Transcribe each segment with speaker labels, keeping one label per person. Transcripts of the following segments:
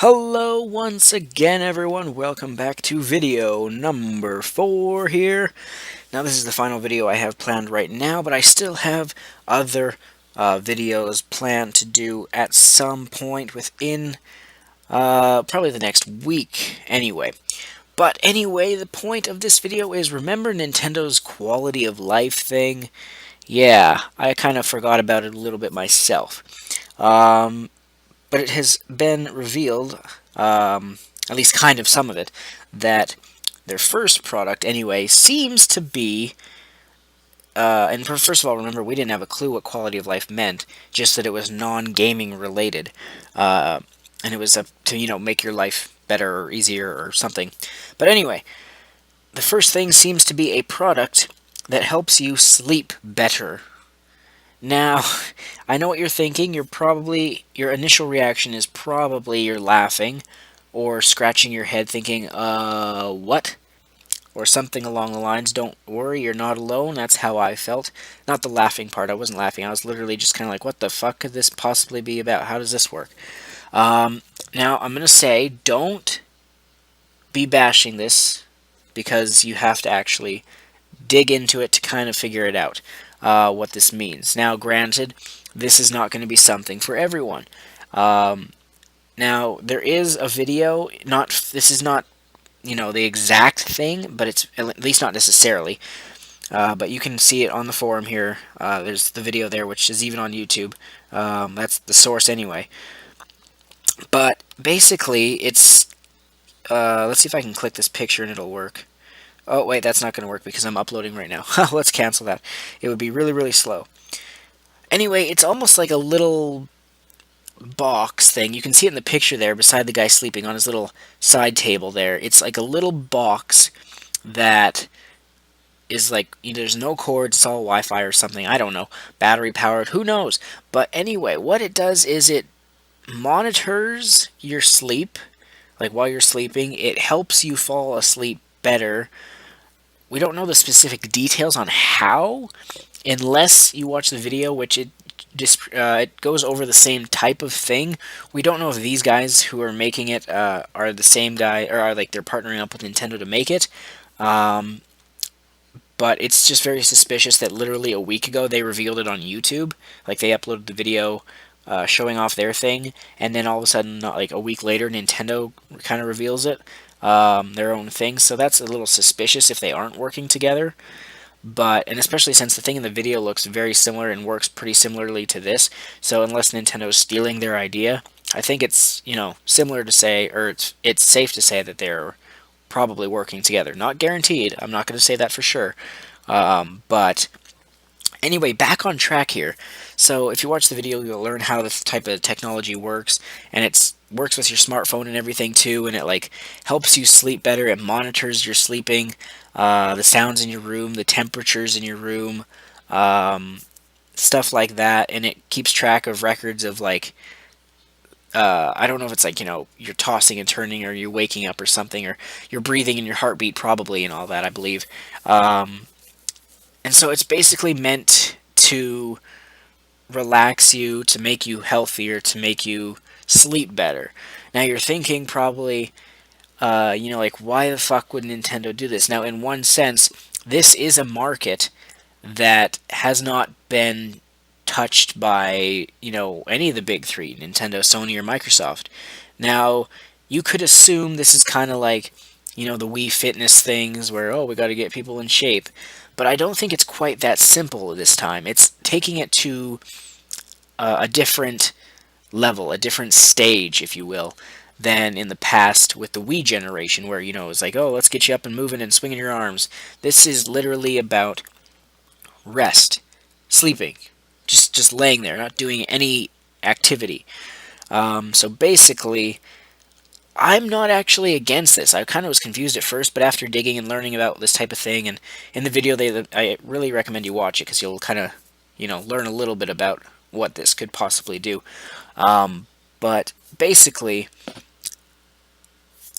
Speaker 1: Hello once again, everyone. Welcome back to video number 4 here. Now, this is the final video I have planned right now, but I still have other videos planned to do at some point within probably the next week anyway. But anyway, the point of this video is, remember Nintendo's quality of life thing? Yeah, I kind of forgot about it a little bit myself. But it has been revealed, at least kind of some of it, that their first product, anyway, seems to be. And first of all, remember, we didn't have a clue what quality of life meant, just that it was non-gaming related, and it was to make your life better or easier or something. But anyway, the first thing seems to be a product that helps you sleep better. Now, I know what you're thinking. Your initial reaction is probably you're laughing or scratching your head thinking, what? Or something along the lines, don't worry, you're not alone. That's how I felt. Not the laughing part. I wasn't laughing. I was literally just kind of like, what the fuck could this possibly be about? How does this work? Now, I'm going to say, don't be bashing this because you have to actually dig into it to kind of figure it out, what this means. Now, granted, this is not going to be something for everyone. Now, there is a video, this is not, the exact thing, but it's at least not necessarily. But you can see it on the forum here. There's the video there, which is even on YouTube. That's the source anyway. But basically, it's, let's see if I can click this picture and it'll work. Oh, wait, that's not going to work because I'm uploading right now. Let's cancel that. It would be really, really slow. Anyway, it's almost like a little box thing. You can see it in the picture there beside the guy sleeping on his little side table there. It's like a little box that is like, there's no cords, it's all Wi-Fi or something. I don't know. Battery powered, who knows? But anyway, what it does is it monitors your sleep. Like while you're sleeping, it helps you fall asleep better. We don't know the specific details on how, unless you watch the video, which it goes over the same type of thing. We don't know if these guys who are making it are the same guy, or are like they're partnering up with Nintendo to make it. But it's just very suspicious that literally a week ago they revealed it on YouTube. Like they uploaded the video showing off their thing, and then all of a sudden, not like a week later, Nintendo kind of reveals it, their own thing. So that's a little suspicious if they aren't working together. And especially since the thing in the video looks very similar and works pretty similarly to this, so unless Nintendo's stealing their idea, I think it's, similar to say, or it's safe to say that they're probably working together. Not guaranteed, I'm not going to say that for sure, but anyway, back on track here. So if you watch the video, you'll learn how this type of technology works, and it works with your smartphone and everything too, and it like helps you sleep better. It monitors your sleeping, the sounds in your room, the temperatures in your room, stuff like that, and it keeps track of records of like, I don't know if it's like, you're tossing and turning, or you're waking up or something, or you're breathing and your heartbeat probably, and all that, I believe. And so it's basically meant to relax you, to make you healthier, to make you sleep better. Now you're thinking probably, like, why the fuck would Nintendo do this? Now, in one sense, this is a market that has not been touched by, any of the big three, Nintendo, Sony, or Microsoft. Now, you could assume this is kind of like, the Wii Fitness things where, oh, we got to get people in shape. But I don't think it's quite that simple this time. It's taking it to a different level, a different stage, if you will, than in the past with the Wii generation, where, it's like, oh, let's get you up and moving and swinging your arms. This is literally about rest, sleeping, just laying there, not doing any activity. So basically, I'm not actually against this. I kind of was confused at first, but after digging and learning about this type of thing, and in the video, I really recommend you watch it because you'll kind of, learn a little bit about what this could possibly do. But basically,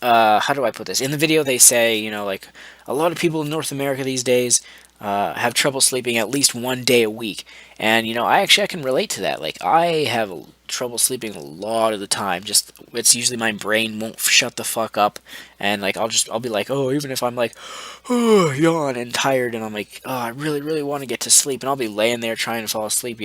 Speaker 1: how do I put this? In the video, they say, like, a lot of people in North America these days have trouble sleeping at least 1 day a week. And I can relate to that. Like, I have trouble sleeping a lot of the time. Just it's usually my brain won't shut the fuck up, and like I'll be like, oh, even if I'm like, oh, yawn and tired, and I'm like, oh, I really really want to get to sleep, and I'll be laying there trying to fall asleep,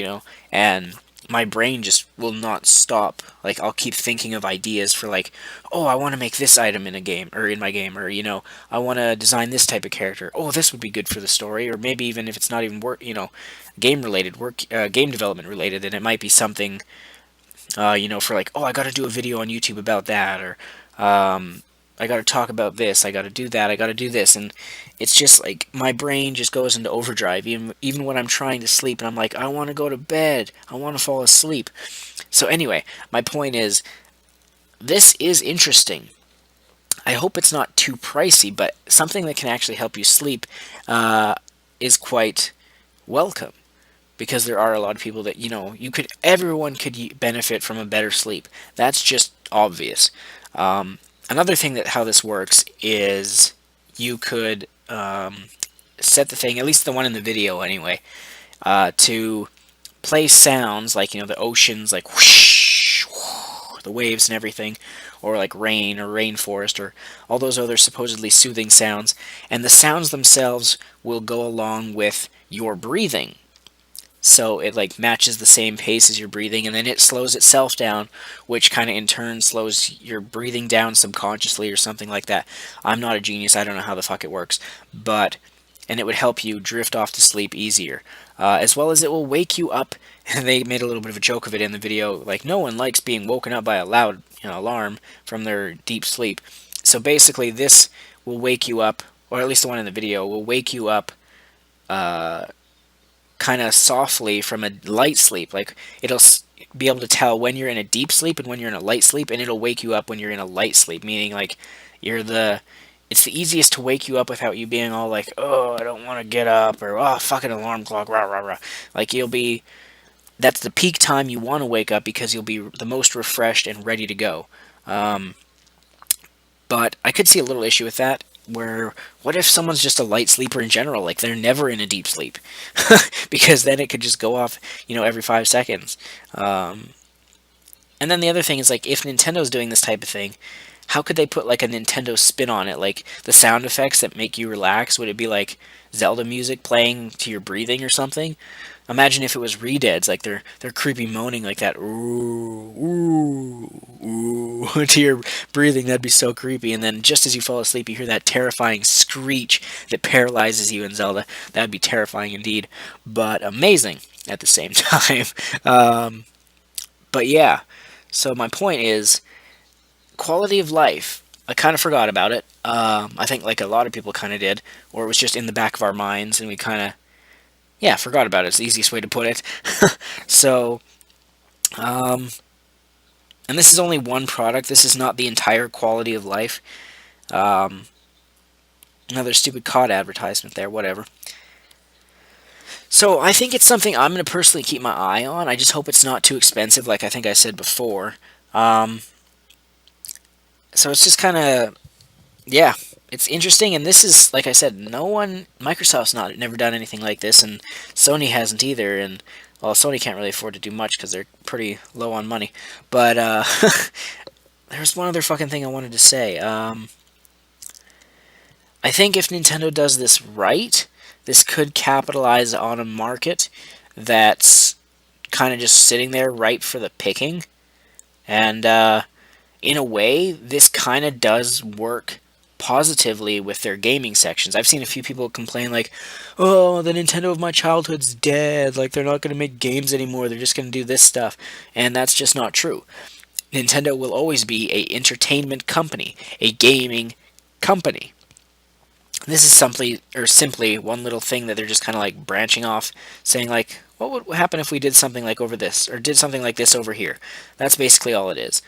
Speaker 1: and my brain just will not stop. Like, I'll keep thinking of ideas for, like, oh, I want to make this item in a game, or in my game, or I want to design this type of character. Oh, this would be good for the story. Or maybe even if it's not even game related, game development related, then it might be something, for like, oh, I got to do a video on YouTube about that, or I got to talk about this, I got to do that, I got to do this, and it's just like my brain just goes into overdrive, even when I'm trying to sleep, and I'm like, I want to go to bed, I want to fall asleep. So anyway, my point is, this is interesting. I hope it's not too pricey, but something that can actually help you sleep is quite welcome, because there are a lot of people that everyone could benefit from a better sleep. That's just obvious. Another thing that how this works is you could set the thing, at least the one in the video anyway, to play sounds like the oceans, like whoosh, whoosh, the waves and everything, or like rain or rainforest or all those other supposedly soothing sounds, and the sounds themselves will go along with your breathing. So it like matches the same pace as your breathing, and then it slows itself down, which kind of in turn slows your breathing down subconsciously or something like that. I'm not a genius, I don't know how the fuck it works, and it would help you drift off to sleep easier, as well as it will wake you up. And they made a little bit of a joke of it in the video, like, no one likes being woken up by a loud alarm from their deep sleep. So basically this will wake you up, or at least the one in the video will wake you up kind of softly from a light sleep. Like, it'll be able to tell when you're in a deep sleep and when you're in a light sleep, and it'll wake you up when you're in a light sleep, meaning like it's the easiest to wake you up without you being all like, oh, I don't want to get up, or oh, fucking alarm clock, rah rah rah. Like, that's the peak time you want to wake up, because you'll be the most refreshed and ready to go. But I could see a little issue with that, where what if someone's just a light sleeper in general, like they're never in a deep sleep, because then it could just go off, every 5 seconds. And then the other thing is, like, if Nintendo's doing this type of thing, how could they put like a Nintendo spin on it? Like, the sound effects that make you relax, would it be like Zelda music playing to your breathing or something? Imagine if it was Redeads, like they're creepy moaning like that, ooh, ooh, ooh, to your breathing. That'd be so creepy. And then just as you fall asleep, you hear that terrifying screech that paralyzes you in Zelda. That'd be terrifying indeed, but amazing at the same time. But yeah, so my point is, quality of life. I kind of forgot about it. I think like a lot of people kind of did, or it was just in the back of our minds, and we kind of, yeah, forgot about it. It's the easiest way to put it. So, and this is only one product. This is not the entire quality of life. Another stupid COD advertisement there, whatever. So I think it's something I'm going to personally keep my eye on. I just hope it's not too expensive, like I think I said before. So it's just kind of, yeah, it's interesting, and this is, like I said, Microsoft's never done anything like this, and Sony hasn't either, and, well, Sony can't really afford to do much because they're pretty low on money, but, there's one other fucking thing I wanted to say. I think if Nintendo does this right, this could capitalize on a market that's kind of just sitting there ripe for the picking, and, in a way, this kind of does work positively with their gaming sections. I've seen a few people complain like, oh, the Nintendo of my childhood's dead, like they're not going to make games anymore, they're just going to do this stuff, and that's just not true. Nintendo will always be a entertainment company, a gaming company. This is simply one little thing that they're just kind of like branching off, saying like, what would happen if we did something like over this, or did something like this over here? That's basically all it is.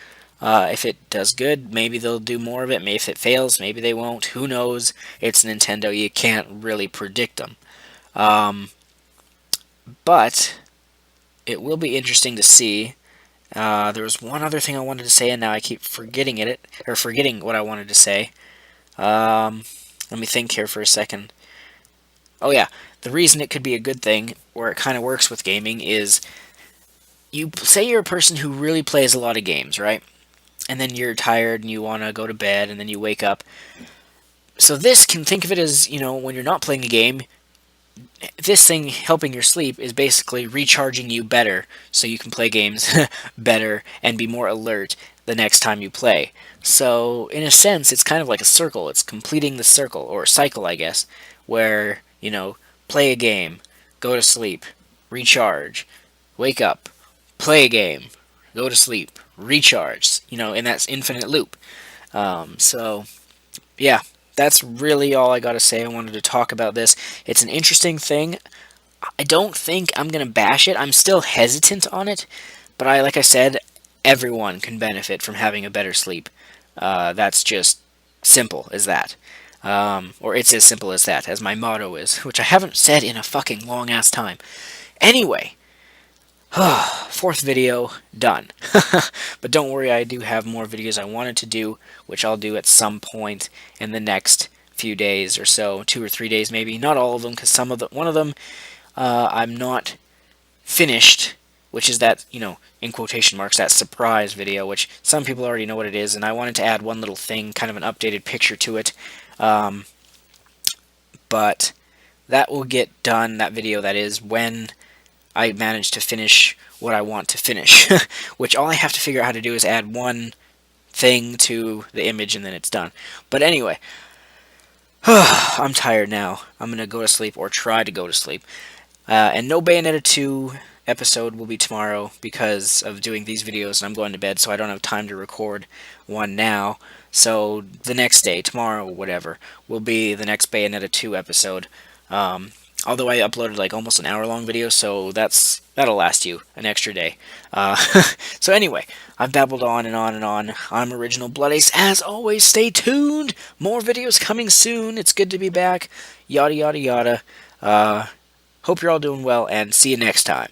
Speaker 1: If it does good, maybe they'll do more of it. Maybe if it fails, maybe they won't. Who knows? It's Nintendo. You can't really predict them. But it will be interesting to see. There was one other thing I wanted to say, and now I keep forgetting what I wanted to say. Let me think here for a second. Oh yeah, the reason it could be a good thing, or it kind of works with gaming, is you say you're a person who really plays a lot of games, right? And then you're tired and you want to go to bed, and then you wake up. So this, can think of it as, when you're not playing a game, this thing helping your sleep is basically recharging you better so you can play games better and be more alert the next time you play. So in a sense, it's kind of like a circle. It's completing the circle, or cycle, I guess, where, play a game, go to sleep, recharge, wake up, play a game, go to sleep, recharge, and that's infinite loop. So yeah, that's really all I gotta say. I wanted to talk about this. It's an interesting thing. I don't think I'm gonna bash it. I'm still hesitant on it, but like I said, everyone can benefit from having a better sleep. That's just simple as that. Or it's as simple as that, as my motto is, which I haven't said in a fucking long ass time. Anyway, fourth video done. But don't worry, I do have more videos I wanted to do, which I'll do at some point in the next few days or so, 2 or 3 days maybe. Not all of them, because one of them I'm not finished, which is that, in quotation marks, that surprise video, which some people already know what it is, and I wanted to add one little thing, kind of an updated picture to it. But that will get done, that video, that is, when I manage to finish what I want to finish, which all I have to figure out how to do is add one thing to the image and then it's done. But anyway, I'm tired now. I'm going to go to sleep, or try to go to sleep. And no Bayonetta 2 episode will be tomorrow because of doing these videos, and I'm going to bed, so I don't have time to record one now. So the next day, tomorrow, whatever, will be the next Bayonetta 2 episode. Although I uploaded like almost an hour-long video, so that'll last you an extra day. So anyway, I've babbled on and on and on. I'm Original Blood Ace. As always, stay tuned. More videos coming soon. It's good to be back. Yada, yada, yada. Hope you're all doing well, and see you next time.